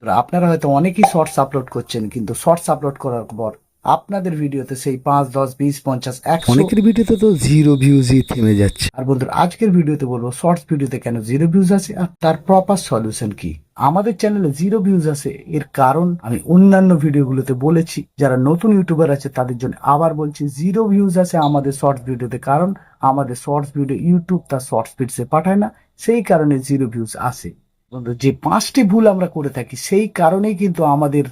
তো আপনারা হয়তো অনেকেই শর্টস আপলোড করছেন, কিন্তু শর্টস আপলোড করার পর আপনাদের ভিডিওতে সেই 5, 10, 20, 50, 100 অনেকের ভিডিওতে তো জিরো ভিউজই থেমে যাচ্ছে। আর বন্ধুরা আজকের ভিডিওতে বলবো শর্টস ভিডিওতে কেন জিরো ভিউজ আসে আর তার প্রপার সলিউশন কি। আমাদের চ্যানেলে জিরো ভিউজ আসে এর কারণ আমি অন্যান্য ভিডিওগুলোতে বলেছি। যারা নতুন ইউটিউবার আছে তাদের জন্য আবার বলছি, জিরো ভিউজ আসে আমাদের শর্টস ভিডিওতে কারণ আমাদের শর্টস ভিডিও ইউটিউব তার শর্টস ফিডসে পাঠায় না, সেই কারণে জিরো ভিউজ আসে। বন্ধু, যে 5টি ভুল আমরা করে থাকি সেই কারণেই কিন্তু আমাদের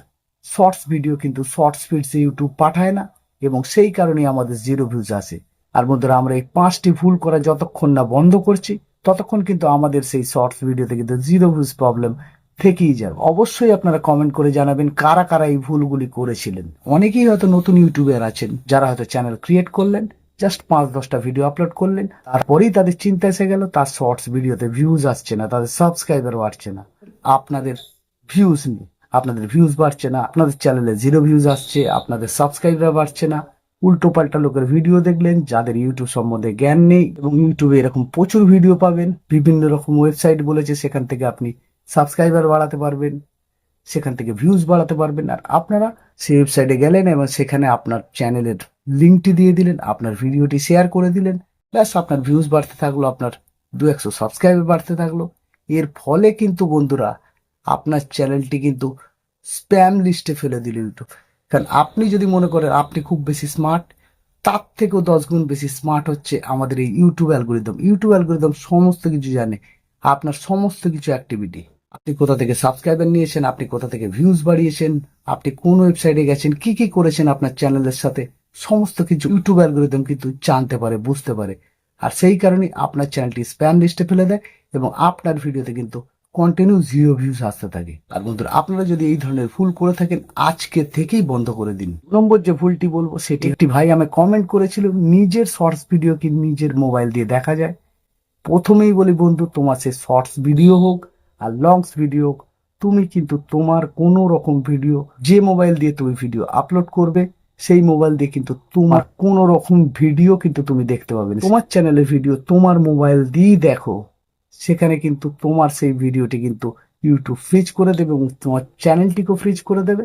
শর্টস ভিডিও কিন্তু শর্টস ফিডসে ইউটিউব পাঠায় না, এবং সেই কারণেই আমাদের জিরো ভিউজ আসে। আর বন্ধুরা, আমরা এই 5টি ভুল করা যতক্ষণ না বন্ধ করছি ততক্ষণ কিন্তু আমাদের সেই শর্টস ভিডিওতে কিন্তু জিরো ভিউজ প্রবলেম থেকেই যাবে। অবশ্যই আপনারা কমেন্ট করে জানাবেন কারা কারা এই ভুলগুলি করেছিলেন। অনেকেই হয়তো নতুন ইউটিউবার আছেন যারা হয়তো চ্যানেল ক্রিয়েট করলেন, জাস্ট 5-10টা ভিডিও আপলোড করলেন, তারপরেই তাদের চিন্তা এসে গেল তার শর্টস ভিডিওতে ভিউজ আসছে না, তাদের সাবস্ক্রাইবার বাড়ছে না। আপনাদের ভিউজ নেই, আপনাদের ভিউজ বাড়ছে না, আপনাদের চ্যানেলে জিরো ভিউজ আসছে, আপনাদের সাবস্ক্রাইবার বাড়ছে না। উল্টো পাল্টা লোকের ভিডিও দেখলেন যাদের ইউটিউব সম্বন্ধে জ্ঞান নেই, এবং ইউটিউবে এরকম প্রচুর ভিডিও পাবেন। বিভিন্ন রকম ওয়েবসাইট বলেছে সেখান থেকে আপনি সাবস্ক্রাইবার বাড়াতে পারবেন, সেখান থেকে ভিউজ বাড়াতে পারবেন। আর আপনারা সেই ওয়েবসাইটে গেলেন এবং সেখানে আপনার চ্যানেলের লিঙ্কটি দিয়ে দিলেন, আপনার ভিডিওটি শেয়ার করে দিলেন, ব্যাস আপনার ভিউজ বাড়তে থাকলো, আপনার 200 সাবস্ক্রাইবার বাড়তে থাকলো। এর ফলে কিন্তু বন্ধুরা আপনার চ্যানেলটি কিন্তু স্প্যাম লিস্টে ফেলে দিল ইউটিউব। কারণ আপনি যদি মনে করেন আপনি খুব বেশি স্মার্ট, তার থেকেও 10 গুণ বেশি স্মার্ট হচ্ছে আমাদের এই ইউটিউব অ্যালগোরিদম। ইউটিউব অ্যালগোরিদম সমস্ত কিছু জানে, আপনার সমস্ত কিছু অ্যাক্টিভিটি, আপনি কোথা থেকে সাবস্ক্রাইবার নিয়েছেন, আপনি কোথা থেকে ভিউজ বাড়িয়েছেন, আপনি কোন ওয়েবসাইটে গেছেন, কি কি করেছেন আপনার চ্যানেলের সাথে, সমস্ত কিছু ইউটিউব অ্যালগোরিদম কিন্তু জানতে পারে, বুঝতে পারে। আর সেই কারণে আপনার চ্যানেলটি স্প্যাম লিস্টে ফেলে দেয় এবং আপনার ভিডিওতে কিন্তু কন্টিনিউ জিরো ভিউজ আসতে থাকে। আর বন্ধুরা, আপনারা যদি এই ধরনের ভুল করে থাকেন আজকে থেকেই বন্ধ করে দিন। নম্বর যে ভুলটি বলবো সেটি, একটি ভাই আমায় কমেন্ট করেছিল নিজের শর্টস ভিডিও কি নিজের মোবাইল দিয়ে দেখা যায়। প্রথমেই বলি বন্ধু, তোমার সে শর্টস ভিডিও হোক আর লংস ভিডিও হোক, তুমি কিন্তু তোমার কোনো রকম ভিডিও যে মোবাইল দিয়ে তুমি ভিডিও আপলোড করবে সেই মোবাইল দিয়ে কিন্তু তোমার কোনো রকম ভিডিও কিন্তু তুমি দেখতে পাবে না। তোমার চ্যানেলের ভিডিও তোমার মোবাইল দিয়েই দেখো, সেখানে কিন্তু তোমার সেই ভিডিওটি কিন্তু ইউটিউব ফ্রিজ করে দেবে এবং তোমার চ্যানেলটিকেও ফ্রিজ করে দেবে,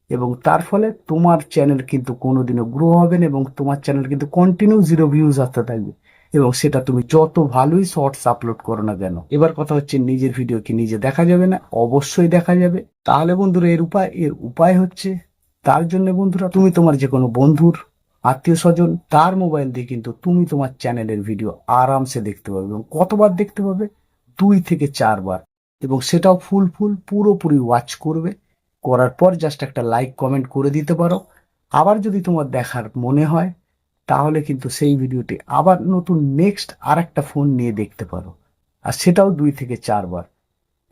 এবং তার ফলে তোমার চ্যানেল কিন্তু কোনোদিনও গ্রো হবে না এবং তোমার চ্যানেল কিন্তু কন্টিনিউ জিরো ভিউজ আসতে থাকবে, এবং সেটা তুমি যত ভালোই শর্টস আপলোড করো না কেন। এবার কথা হচ্ছে, নিজের ভিডিও কি নিজে দেখা যাবে না? অবশ্যই দেখা যাবে। তাহলে বন্ধুরা এর উপায় হচ্ছে, তার জন্য বন্ধুরা তুমি তোমার যে কোনো বন্ধুর আত্মীয় স্বজন তার মোবাইল দিয়ে কিন্তু তুমি তোমার চ্যানেলের ভিডিও আরামসে দেখতে পাবে, এবং কতবার দেখতে পাবে? 2 থেকে 4 বার, এবং সেটাও ফুল পুরোপুরি ওয়াচ করবে। করার পর জাস্ট একটা লাইক কমেন্ট করে দিতে পারো। আবার যদি তোমার দেখার মনে হয় তাহলে কিন্তু সেই ভিডিওটি আবার নতুন নেক্সট আর একটা ফোন নিয়ে দেখতে পারো, আর সেটাও 2 থেকে 4 বার।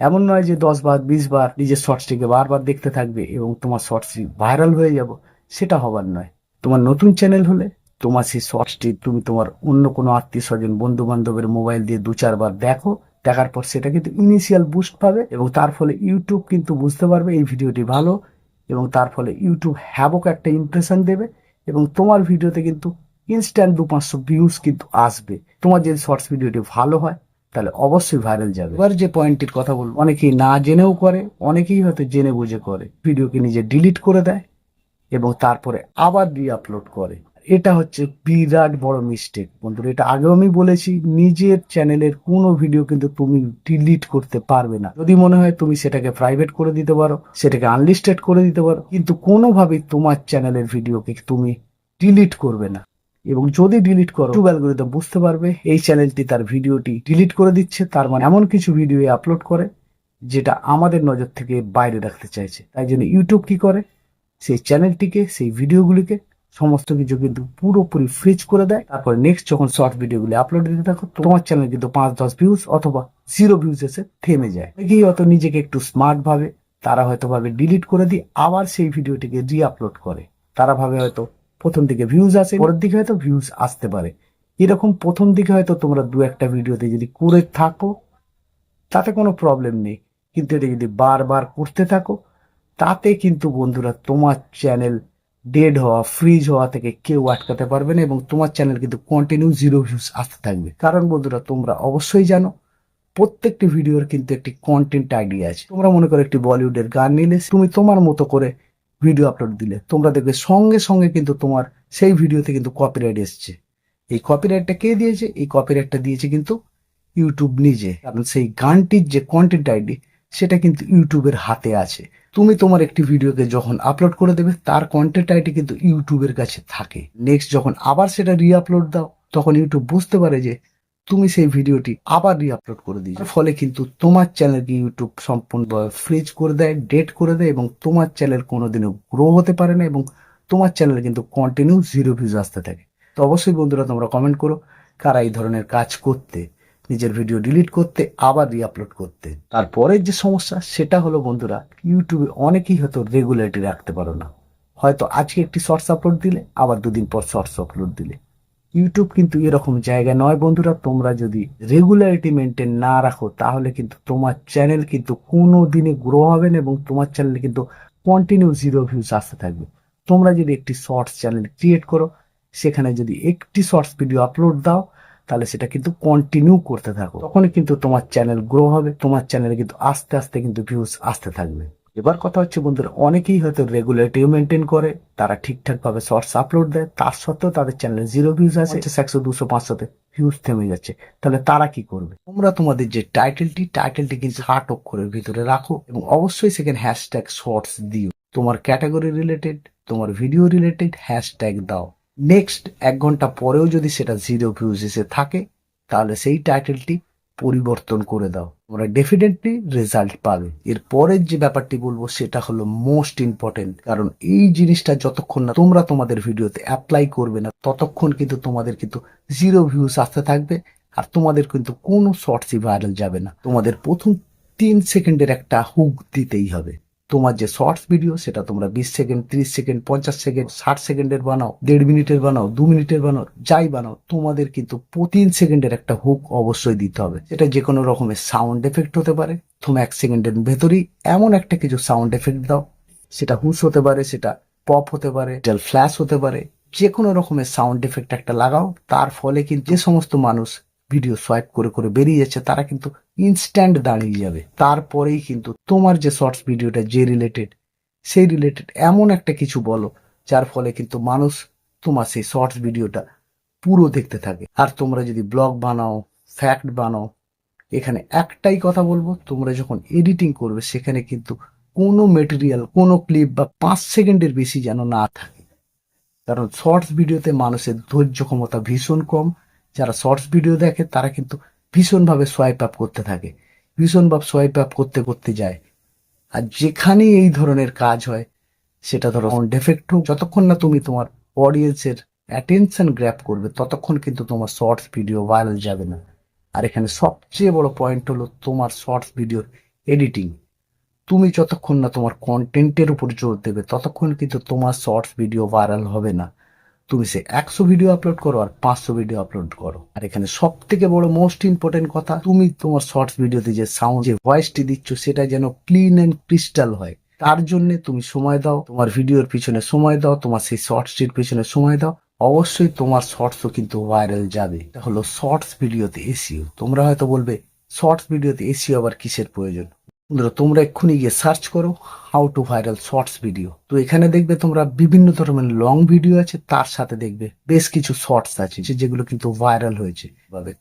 এমন নয় যে 10 বার 20 বার নিজের শর্টসটিকে বারবার দেখতে থাকবে এবং তোমার শর্টসটি ভাইরাল হয়ে যাব, সেটা হবার নয়। তোমার নতুন চ্যানেল হলে তোমার সেই শর্টসটি তুমি তোমার অন্য কোনো আত্মীয় স্বজন বন্ধু বান্ধবের মোবাইল দিয়ে 2-4 বার দেখো, দেখার পর সেটা কিন্তু ইনিশিয়াল বুস্ট পাবে, এবং তার ফলে ইউটিউব কিন্তু বুঝতে পারবে এই ভিডিওটি ভালো, এবং তার ফলে ইউটিউব হ্যাবক একটা ইমপ্রেশন দেবে, এবং তোমার ভিডিওতে কিন্তু ইনস্ট্যান্ট 200-500 ভিউজ কিন্তু আসবে। তোমার যদি শর্টস ভিডিওটি ভালো হয় তাহলে অবশ্যই ভাইরাল যাবে। এবার যে পয়েন্টটির কথা বলবো, অনেকেই না জেনেও করে, অনেকেই হয়তো জেনে বুঝে করে, ভিডিওকে নিজে ডিলিট করে দেয় এবং তারপরে আবার আপলোড করে। এটা হচ্ছে বিরাট বড় মিস্টেক বন্ধুরা। এটা আগেও আমি বলেছি, নিজের চ্যানেলের কোনো ভিডিও কিন্তু তুমি ডিলিট করতে পারবে না। যদি মনে হয় তুমি সেটাকে প্রাইভেট করে দিতে পারো, সেটাকে আনলিস্টেড করে দিতে পারো, কিন্তু কোনোভাবেই তোমার চ্যানেলের ভিডিওকে তুমি ডিলিট করবে না। এবং যদি ডিলিট করো, ইউটিউব অ্যালগরিদম বুঝতে পারবে এই চ্যানেলটি তার ভিডিওটি ডিলিট করে দিচ্ছে, তার মানে এমন কিছু ভিডিও আপলোড করে যেটা আমাদের নজর থেকে বাইরে রাখতে চাইছে। তাই জন্য ইউটিউব কি করে, সেই চ্যানেলটিকে, সেই ভিডিওগুলিকে সমস্ত কিছু কিন্তু পুরোপুরি ফ্রিজ করে দেয়। তারপরে নেক্সট যখন শর্ট ভিডিওগুলি আপলোড দিতে থাকো, তোমার চ্যানেল কিন্তু 5-10 ভিউজ অথবা জিরো ভিউজ এসে থেমে যায়। অনেকেই হয়তো নিজেকে একটু স্মার্ট ভাবে, তারা হয়তো ভাবে ডিলিট করে দিয়ে আবার সেই ভিডিওটিকে রি আপলোড করে। তারা ভাবে হয়তো প্রথম দিকে ভিউজ আসে, পরের দিকে হয়তো ভিউজ আসতে পারে। এরকম প্রথম দিকে হয়তো তোমরা 2-1টা ভিডিওতে যদি করে থাকো তাতে কোনো প্রবলেম নেই, কিন্তু এটা যদি বারবার করতে থাকো তাতে কিন্তু বন্ধুরা তোমার চ্যানেল ডেড হওয়া, ফ্রিজ হওয়া থেকে কেউ আটকাতে পারবে না, এবং তোমার চ্যানেল কিন্তু কন্টিনিউ জিরো ভিউজ আসতে থাকবে। কারণ বন্ধুরা, তোমরা অবশ্যই জানো প্রত্যেকটি ভিডিওর কিন্তু একটি কন্টেন্ট আইডিয়া আছে। তোমরা মনে করো একটি বলিউডের গান নিলে, তুমি তোমার মতো করে ভিডিও আপলোড দিলে, তোমরা দেখবে সঙ্গে সঙ্গে কিন্তু তোমার সেই ভিডিওতে কিন্তু কপিরাইট এসছে। এই কপিরাইটটা কে দিয়েছে? এই কপিরাইটটা দিয়েছে কিন্তু ইউটিউব নিজে, কারণ সেই গানটির যে কন্টেন্ট আইডি সেটা কিন্তু ইউটিউবের হাতে আছে। তুমি তোমার একটি ভিডিওকে যখন আপলোড করে দেবে, তার কন্টেন্ট আইডি কিন্তু ইউটিউবের কাছে থাকে। নেক্সট যখন আবার সেটা রিআপলোড দাও, তখন ইউটিউব বুঝতে পারে যে তুমি সেই ভিডিওটি আবার রিআপলোড করে দিয়েছো। ফলে কিন্তু তোমার চ্যানেলকে ইউটিউব সম্পূর্ণ ফ্রিজ করে দেয়, ডেট করে দেয়, এবং তোমার চ্যানেল কোনোদিনও গ্রো হতে পারে না, এবং তোমার চ্যানেলে কিন্তু কন্টিনিউ 0 ভিউজ আসতে থাকে। তো অবশ্যই বন্ধুরা, তোমরা কমেন্ট করো কারা এই ধরনের কাজ করতে, নিজের ভিডিও ডিলিট করতে আবার রিআপলোড করতে। তারপরের যে সমস্যা সেটা হলো বন্ধুরা, ইউটিউবে অনেকেই হয়তো রেগুলারিটি রাখতে পারো না। হয়তো আজকে একটি শর্টস আপলোড দিলে, আবার দুদিন পর শর্টস আপলোড দিলে। ইউটিউব কিন্তু এরকম জায়গা নয় বন্ধুরা। তোমরা যদি রেগুলারিটি মেনটেন না রাখো, তাহলে কিন্তু তোমার চ্যানেল কিন্তু কোনো দিনে গ্রো হবে না, এবং তোমার চ্যানেলে কিন্তু কন্টিনিউ 0 ভিউজ আসতে থাকবে। তোমরা যদি একটি শর্টস চ্যানেল ক্রিয়েট করো, সেখানে যদি একটি শর্টস ভিডিও আপলোড দাও, তাহলে সেটা কিন্তু কন্টিনিউ করতে থাকো, তখনই কিন্তু তোমার চ্যানেল গ্রো হবে, তোমার চ্যানেলে কিন্তু আস্তে আস্তে কিন্তু ভিউজ আসতে থাকবে। এবার কথা হচ্ছে বন্ধুরা, অনেকেই হয়তো রেগুলারিটিও মেনটেন করে, তারা ঠিকঠাক ভাবে শর্টস আপলোড দেয়, তার সত্ত্বেও তাদের চ্যানেলে 0 ভিউজ আছে, 100, 200, 500-তে ভিউজ থেমে যাচ্ছে। তাহলে তারা কি করবে? তোমরা তোমাদের যে টাইটেলটি কিন্তু 8 অক্ষরের ভিতরে রাখো, এবং অবশ্যই সেখানে হ্যাশট্যাগ শর্টস দিও। তোমার ক্যাটাগরি রিলেটেড, তোমার ভিডিও রিলেটেড হ্যাশট্যাগ দাও। নেক্সট 1 ঘন্টা পরেও যদি সেটা 0 ভিউজ এসে থাকে, তাহলে সেই টাইটেলটি পরিবর্তন করে দাও, তোমরা ডেফিনেটলি রেজাল্ট পাবে। এর পরের যে ব্যাপারটি বলবো সেটা হলো মোস্ট ইম্পর্টেন্ট, কারণ এই জিনিসটা যতক্ষণ না তোমরা তোমাদের ভিডিওতে অ্যাপ্লাই করবে না, ততক্ষণ কিন্তু তোমাদের কিন্তু 0 ভিউজ আসতে থাকবে, আর তোমাদের কিন্তু কোনো শর্টসই ভাইরাল যাবে না। তোমাদের প্রথম 3 সেকেন্ডের একটা হুক দিতেই হবে। তোমার যে শর্টস ভিডিও সেটা তোমরা 20 সেকেন্ড, 30 সেকেন্ড, 50 সেকেন্ড, 60 সেকেন্ডের বানাও, 1.5 মিনিটের বানাও, 2 মিনিটের বানাও, যাই বানাও, তোমাদের কিন্তু 3 সেকেন্ডের একটা হুক অবশ্যই দিতে হবে। সেটা যে কোনো রকমের সাউন্ড এফেক্ট হতে পারে। তুমি 1 সেকেন্ডের ভেতরেই এমন একটা কিছু সাউন্ড এফেক্ট দাও, সেটা হুস হতে পারে, সেটা পপ হতে পারে, ফ্ল্যাশ হতে পারে, যে কোনো রকমের সাউন্ড এফেক্ট একটা লাগাও। তার ফলে কিন্তু যে সমস্ত মানুষ ভিডিও সোয়াইপ করে করে বেরিয়ে যাচ্ছে, তারা কিন্তু ইনস্ট্যান্ট দাঁড়িয়ে যাবে। তারপরেই কিন্তু তোমার যে শর্টস ভিডিওটা যে রিলেটেড, সেই রিলেটেড এমন একটা কিছু বলো, যার ফলে কিন্তু মানুষ তোমার সেই শর্টস ভিডিওটা পুরো দেখতে থাকে। আর তোমরা যদি ব্লগ বানাও, ফ্যাক্ট বানাও, এখানে একটাই কথা বলবো, তোমরা যখন এডিটিং করবে, সেখানে কিন্তু কোনো মেটেরিয়াল, কোনো ক্লিপ বা 5 সেকেন্ডের বেশি যেন না থাকে। কারণ শর্টস ভিডিওতে মানুষের ধৈর্য ক্ষমতা ভীষণ কম। যারা শর্টস ভিডিও দেখে, তারা কিন্তু ভীষণভাবে সোয়াইপ আপ করতে থাকে, ভীষণভাবে সোয়াইপ আপ করতে করতে যায়। আর যেখানেই এই ধরনের কাজ হয়, সেটা ধরো ডেফেক্ট হোক, যতক্ষণ না তুমি তোমার অডিয়েন্সের অ্যাটেনশন গ্র্যাব করবে, ততক্ষণ কিন্তু তোমার শর্টস ভিডিও ভাইরাল যাবে না। আর এখানে সবচেয়ে বড় পয়েন্ট হলো তোমার শর্টস ভিডিওর এডিটিং। তুমি যতক্ষণ না তোমার কন্টেন্টের উপর জোর দেবে, ততক্ষণ কিন্তু তোমার শর্টস ভিডিও ভাইরাল হবে না। তুমি সে 100 ভিডিও আপলোড করো আর 500 ভিডিও আপলোড করো। আর এখানে সব থেকে বড় মোস্ট ইম্পর্টেন্ট কথা, তুমি তোমার শর্টস ভিডিওতে যে সাউন্ড, যে ভয়েসটি দিচ্ছ, সেটা যেন ক্লিন এন্ড ক্রিস্টাল হয়। তার জন্য তুমি সময় দাও, তোমার ভিডিওর পিছনে সময় দাও, তোমার সেই শর্টসটির পিছনে সময় দাও। অবশ্যই তোমার শর্টসও কিন্তু ভাইরাল যাবে। এটা হলো শর্টস ভিডিওতে এসইও। তোমরা হয়তো বলবে, শর্টস ভিডিওতে এসইও আবার কিসের প্রয়োজন? বন্ধুরা, তোমরা এক্ষুনি গিয়ে সার্চ করো how to viral shorts video. তো এখানে দেখবে তোমরা বিভিন্ন ধরনের লং ভিডিও আছে, তার সাথে দেখবে বেশ কিছু শর্টস আছে যেগুলো কিন্তু ভাইরাল হয়েছে।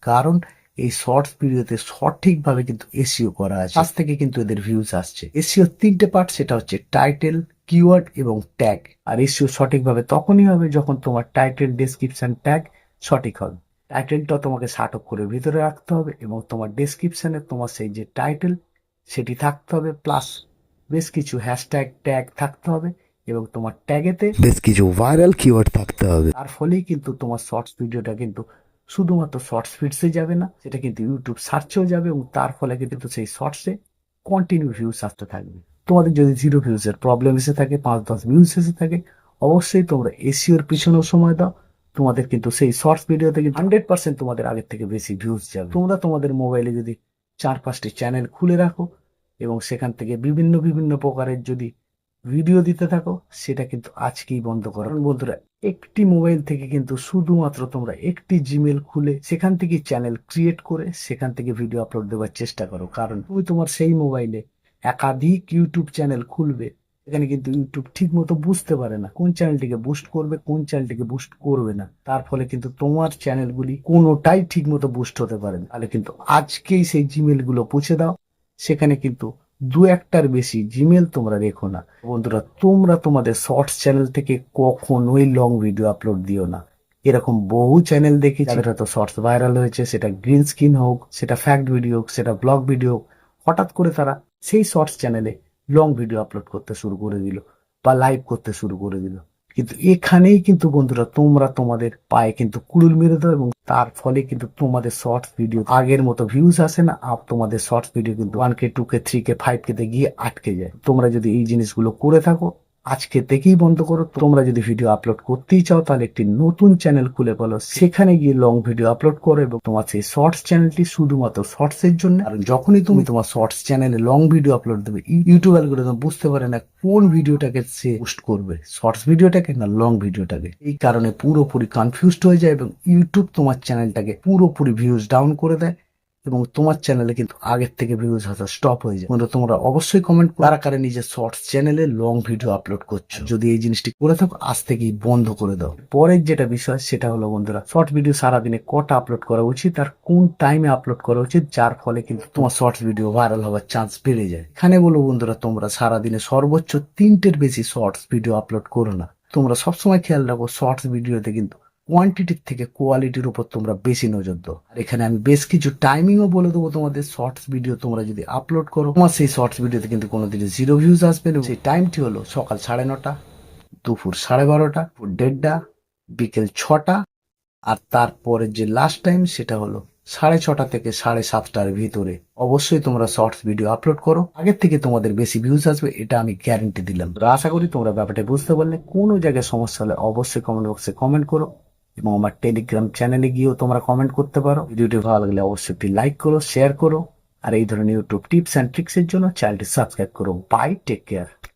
কারণ এই শর্টস ভিডিওতে সঠিকভাবে কিন্তু এসইও করা আছে, আজ থেকে কিন্তু এদের ভিউজ আসছে। এসইও 3টে পার্ট, সেটা হচ্ছে টাইটেল, কিওয়ার্ড এবং ট্যাগ। আর এসইও সঠিকভাবে তখনই হবে যখন তোমার টাইটেল, ডেসক্রিপশন, ট্যাগ সঠিক হবে। টাইটেলটা তোমাকে 60 অক্ষরের ভিতরে রাখতে হবে, এবং তোমার ডেসক্রিপশনে তোমার সেই যে টাইটেল সেটি থাকতে হবে, প্লাস বেশ কিছু হ্যাশট্যাগ ট্যাগ থাকতে হবে, এবং তোমার ট্যাগেতে বেশ কিছু ভাইরাল কিওয়ার্ড থাকতে হবে। তার ফলেই কিন্তু তোমার শর্টস ভিডিওটা কিন্তু শুধুমাত্র শর্টস ফিডসে যাবে না, সেটা কিন্তু ইউটিউব সার্চেও যাবে, এবং তার ফলে কিন্তু সেই শর্টসে কন্টিনিউ ভিউজ আসতে থাকবে। তোমাদের যদি 0 ভিউজের প্রবলেম এসে থাকে, 5-10 ভিউজ এসে থাকে, অবশ্যই তোমরা এসইওর পিছনেও সময় দাও। তোমাদের কিন্তু সেই শর্টস ভিডিওতে কিন্তু 100% তোমাদের আগের থেকে বেশি ভিউজ যাবে। তোমরা তোমাদের মোবাইলে যদি 4-5টি চ্যানেল খুলে রাখো, এবং সেখান থেকে বিভিন্ন বিভিন্ন প্রকারের যদি ভিডিও দিতে থাকো, সেটা কিন্তু আজকেই বন্ধ করো। কারণ বন্ধুরা, একটি মোবাইল থেকে কিন্তু শুধুমাত্র তোমরা একটি জিমেল খুলে সেখান থেকে চ্যানেল ক্রিয়েট করে সেখান থেকে ভিডিও আপলোড দেওয়ার চেষ্টা করো। কারণ তুমি তোমার সেই মোবাইলে একাধিক ইউটিউব চ্যানেল খুলবে, এখানে কিন্তু ইউটিউব ঠিক মতো বুঝতে পারে না কোন চ্যানেলটিকে বুস্ট করবে কোন চ্যানেলটিকে বুস্ট করবে না। তার ফলে কিন্তু তোমার চ্যানেলগুলি কোনোটাই ঠিক মতো বুস্ট হতে পারে না। তাহলে কিন্তু আজকেই সেই জিমেল গুলো পুছে দাও, সেখানে কিন্তু দু একটার বেশি জিমেল তোমরা রেখো না। বন্ধুরা, তোমরা তোমাদের শর্টস চ্যানেল থেকে কখনোই লং ভিডিও আপলোড দিও না। এরকম বহু চ্যানেল দেখি যাদের হয়তো শর্টস ভাইরাল হয়েছে, সেটা গ্রিন স্ক্রিন হোক, সেটা ফ্যাক্ট ভিডিও হোক, সেটা ব্লগ ভিডিও হোক, হঠাৎ করে তারা সেই শর্টস চ্যানেলে লং ভিডিও আপলোড করতে শুরু করে দিল বা লাইভ করতে শুরু করে দিল। কিন্তু এখানেই কিন্তু বন্ধুরা তোমরা তোমাদের পায়ে কিন্তু কুড়ুল মেরে দাও এবং তার ফলে কিন্তু তোমাদের শর্টস ভিডিও আগের মতো ভিউজ আসে না। আর তোমাদের শর্টস ভিডিও কিন্তু 1K 2K 3K 5K তে গিয়ে আটকে যায়। তোমরা যদি এই জিনিসগুলো করে থাকো আজকে থেকেই বন্ধ করো। তোমরা যদি ভিডিও আপলোড করতেই চাও তাহলে একটি নতুন চ্যানেল খুলে বলো, সেখানে গিয়ে লং ভিডিও আপলোড করো এবং তোমার সেই শর্টস চ্যানেলটি শুধুমাত্র শর্টস এর জন্য। কারণ যখনই তুমি তোমার শর্টস চ্যানেলে লং ভিডিও আপলোড দেবে, ইউটিউব অ্যালগরিদম বুঝতে পারে না কোন ভিডিওটাকে সে পোস্ট করবে, শর্টস ভিডিওটাকে না লং ভিডিওটাকে। এই কারণে পুরোপুরি কনফিউজড হয়ে যায় এবং ইউটিউব তোমার চ্যানেলটাকে পুরোপুরি ভিউজ ডাউন করে দেয় এবং তোমার চ্যানেলে কিন্তু আগের থেকে ভিউজ আসা স্টপ হয়ে যায়। কিন্তু তোমরা অবশ্যই কমেন্ট করো কারা কারা নিজের শর্টস চ্যানেলে লং ভিডিও আপলোড করছো। যদি এই জিনিসটি করে থাকো আজ থেকেই বন্ধ করে দাও। পরের যেটা বিষয় সেটা হলো বন্ধুরা, শর্ট ভিডিও সারাদিনে কটা আপলোড করা উচিত আর কোন টাইমে আপলোড করা উচিত, যার ফলে কিন্তু তোমার শর্টস ভিডিও ভাইরাল হওয়ার চান্স বেড়ে যায়। এখানে বলো বন্ধুরা, তোমরা সারাদিনে সর্বোচ্চ 3টের বেশি শর্টস ভিডিও আপলোড করো না। তোমরা সবসময় খেয়াল রাখো শর্টস ভিডিওতে কিন্তু কোয়ান্টিটির থেকে কোয়ালিটির উপর তোমরা বেশি নজর দাও। আর এখানে আমি বেশ কিছু টাইমিংও বলে দেবো তোমাদের। শর্টস ভিডিও তোমরা যদি আপলোড করো, তোমার সেই শর্টস ভিডিওতে কিন্তু কোনোদিনই 0 ভিউজ আসবে না। সেই টাইমটি হলো সকাল 9:30, দুপুর 12:30, 1:30, বিকেল 6টা, আর তারপরে যে লাস্ট টাইম সেটা হলো 6:30 থেকে 7:30টার ভিতরে। অবশ্যই তোমরা শর্টস ভিডিও আপলোড করো, আগের থেকে তোমাদের বেশি ভিউজ আসবে, এটা আমি গ্যারেন্টি দিলাম। তো আশা করি তোমরা ব্যাপারটা বুঝতে পারলে। কোনো জায়গায় সমস্যা হলে অবশ্যই কমেন্ট বক্সে কমেন্ট করো এবং আমার টেলিগ্রাম চ্যানেলে গিয়েও তোমরা কমেন্ট করতে পারো। ভিডিওটি ভালো লাগলে অবশ্যই একটি লাইক করো, শেয়ার করো, আর এই ধরনের ইউটিউব টিপস অ্যান্ড ট্রিক্স এর জন্য চ্যানেলটি সাবস্ক্রাইব করো। Bye, take care.